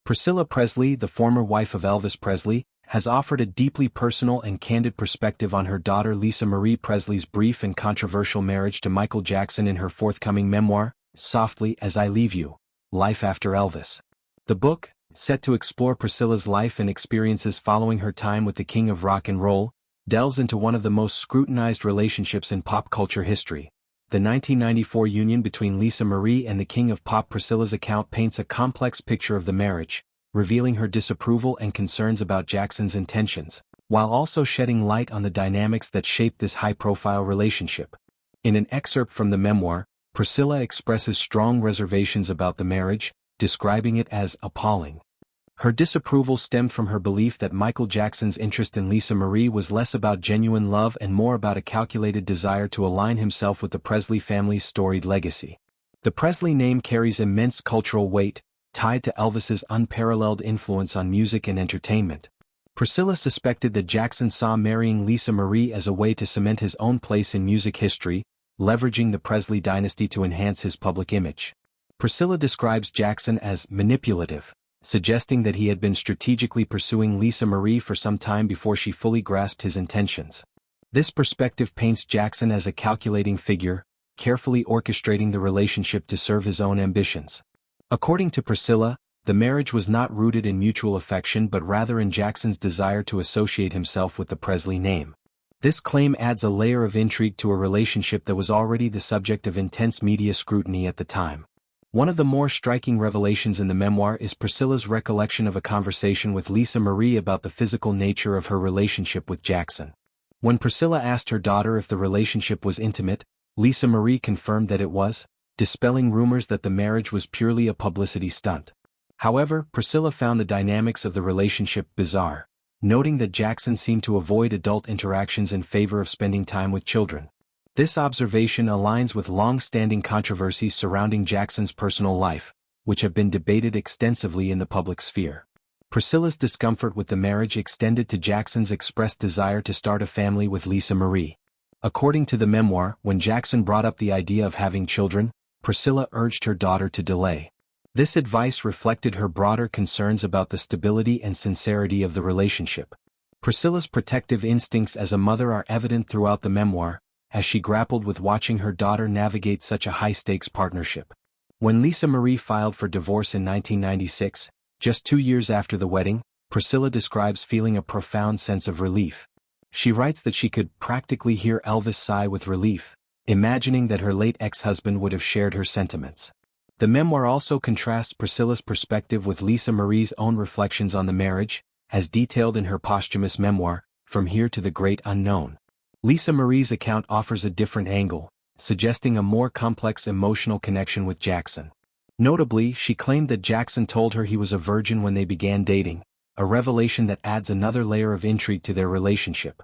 Priscilla Presley, the former wife of Elvis Presley, has offered a deeply personal and candid perspective on her daughter Lisa Marie Presley's brief and controversial marriage to Michael Jackson in her forthcoming memoir, Softly as I Leave You, Life After Elvis. The book, set to explore Priscilla's life and experiences following her time with the king of rock and roll, delves into one of the most scrutinized relationships in pop culture history. The 1994 union between Lisa Marie and the king of pop. Priscilla's account paints a complex picture of the marriage, revealing her disapproval and concerns about Jackson's intentions, while also shedding light on the dynamics that shaped this high-profile relationship. In an excerpt from the memoir, Priscilla expresses strong reservations about the marriage, describing it as appalling. Her disapproval stemmed from her belief that Michael Jackson's interest in Lisa Marie was less about genuine love and more about a calculated desire to align himself with the Presley family's storied legacy. The Presley name carries immense cultural weight, tied to Elvis's unparalleled influence on music and entertainment. Priscilla suspected that Jackson saw marrying Lisa Marie as a way to cement his own place in music history, leveraging the Presley dynasty to enhance his public image. Priscilla describes Jackson as manipulative, suggesting that he had been strategically pursuing Lisa Marie for some time before she fully grasped his intentions. This perspective paints Jackson as a calculating figure, carefully orchestrating the relationship to serve his own ambitions. According to Priscilla, the marriage was not rooted in mutual affection but rather in Jackson's desire to associate himself with the Presley name. This claim adds a layer of intrigue to a relationship that was already the subject of intense media scrutiny at the time. One of the more striking revelations in the memoir is Priscilla's recollection of a conversation with Lisa Marie about the physical nature of her relationship with Jackson. When Priscilla asked her daughter if the relationship was intimate, Lisa Marie confirmed that it was, dispelling rumors that the marriage was purely a publicity stunt. However, Priscilla found the dynamics of the relationship bizarre, noting that Jackson seemed to avoid adult interactions in favor of spending time with children. This observation aligns with long-standing controversies surrounding Jackson's personal life, which have been debated extensively in the public sphere. Priscilla's discomfort with the marriage extended to Jackson's expressed desire to start a family with Lisa Marie. According to the memoir, when Jackson brought up the idea of having children, Priscilla urged her daughter to delay. This advice reflected her broader concerns about the stability and sincerity of the relationship. Priscilla's protective instincts as a mother are evident throughout the memoir, as she grappled with watching her daughter navigate such a high-stakes partnership. When Lisa Marie filed for divorce in 1996, just 2 years after the wedding, Priscilla describes feeling a profound sense of relief. She writes that she could practically hear Elvis sigh with relief, imagining that her late ex-husband would have shared her sentiments. The memoir also contrasts Priscilla's perspective with Lisa Marie's own reflections on the marriage, as detailed in her posthumous memoir, From Here to the Great Unknown. Lisa Marie's account offers a different angle, suggesting a more complex emotional connection with Jackson. Notably, she claimed that Jackson told her he was a virgin when they began dating, a revelation that adds another layer of intrigue to their relationship.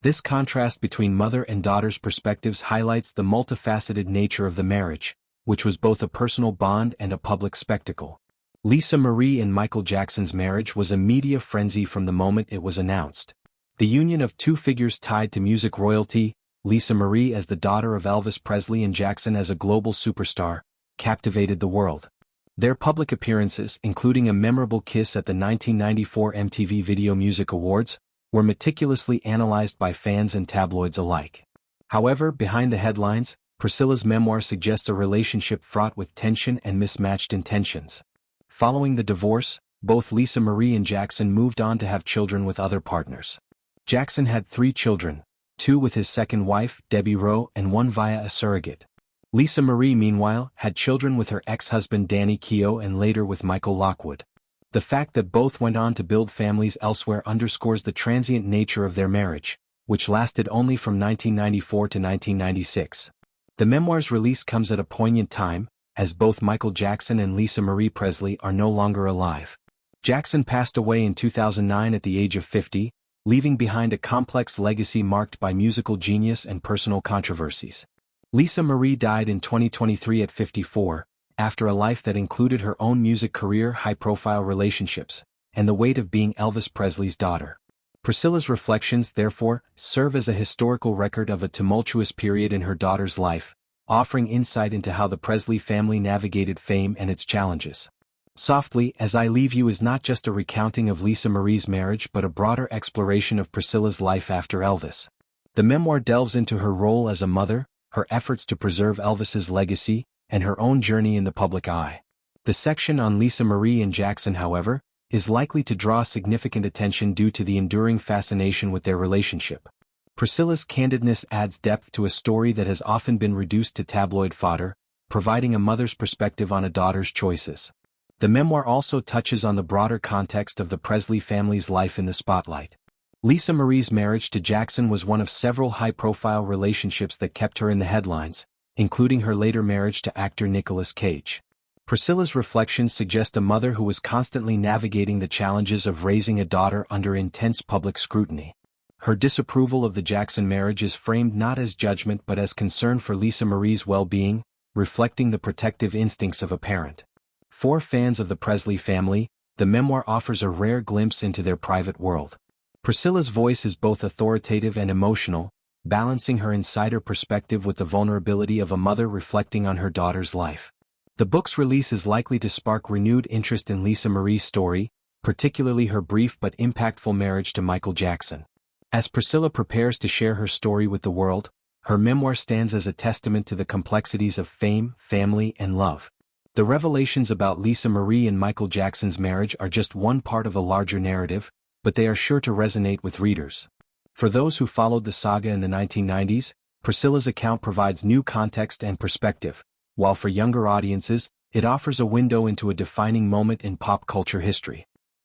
This contrast between mother and daughter's perspectives highlights the multifaceted nature of the marriage, which was both a personal bond and a public spectacle. Lisa Marie and Michael Jackson's marriage was a media frenzy from the moment it was announced. The union of two figures tied to music royalty, Lisa Marie as the daughter of Elvis Presley and Jackson as a global superstar, captivated the world. Their public appearances, including a memorable kiss at the 1994 MTV Video Music Awards, were meticulously analyzed by fans and tabloids alike. However, behind the headlines, Priscilla's memoir suggests a relationship fraught with tension and mismatched intentions. Following the divorce, both Lisa Marie and Jackson moved on to have children with other partners. Jackson had 3 children, 2 with his second wife, Debbie Rowe, and 1 via a surrogate. Lisa Marie, meanwhile, had children with her ex-husband Danny Keough and later with Michael Lockwood. The fact that both went on to build families elsewhere underscores the transient nature of their marriage, which lasted only from 1994 to 1996. The memoir's release comes at a poignant time, as both Michael Jackson and Lisa Marie Presley are no longer alive. Jackson passed away in 2009 at the age of 50, leaving behind a complex legacy marked by musical genius and personal controversies. Lisa Marie died in 2023 at 54, after a life that included her own music career, high-profile relationships, and the weight of being Elvis Presley's daughter. Priscilla's reflections, therefore, serve as a historical record of a tumultuous period in her daughter's life, offering insight into how the Presley family navigated fame and its challenges. Softly As I Leave You is not just a recounting of Lisa Marie's marriage but a broader exploration of Priscilla's life after Elvis. The memoir delves into her role as a mother, her efforts to preserve Elvis's legacy, and her own journey in the public eye. The section on Lisa Marie and Jackson, however, is likely to draw significant attention due to the enduring fascination with their relationship. Priscilla's candidness adds depth to a story that has often been reduced to tabloid fodder, providing a mother's perspective on a daughter's choices. The memoir also touches on the broader context of the Presley family's life in the spotlight. Lisa Marie's marriage to Jackson was one of several high-profile relationships that kept her in the headlines, including her later marriage to actor Nicolas Cage. Priscilla's reflections suggest a mother who was constantly navigating the challenges of raising a daughter under intense public scrutiny. Her disapproval of the Jackson marriage is framed not as judgment but as concern for Lisa Marie's well-being, reflecting the protective instincts of a parent. For fans of the Presley family, the memoir offers a rare glimpse into their private world. Priscilla's voice is both authoritative and emotional, balancing her insider perspective with the vulnerability of a mother reflecting on her daughter's life. The book's release is likely to spark renewed interest in Lisa Marie's story, particularly her brief but impactful marriage to Michael Jackson. As Priscilla prepares to share her story with the world, her memoir stands as a testament to the complexities of fame, family, and love. The revelations about Lisa Marie and Michael Jackson's marriage are just one part of a larger narrative, but they are sure to resonate with readers. For those who followed the saga in the 1990s, Priscilla's account provides new context and perspective, while for younger audiences, it offers a window into a defining moment in pop culture history.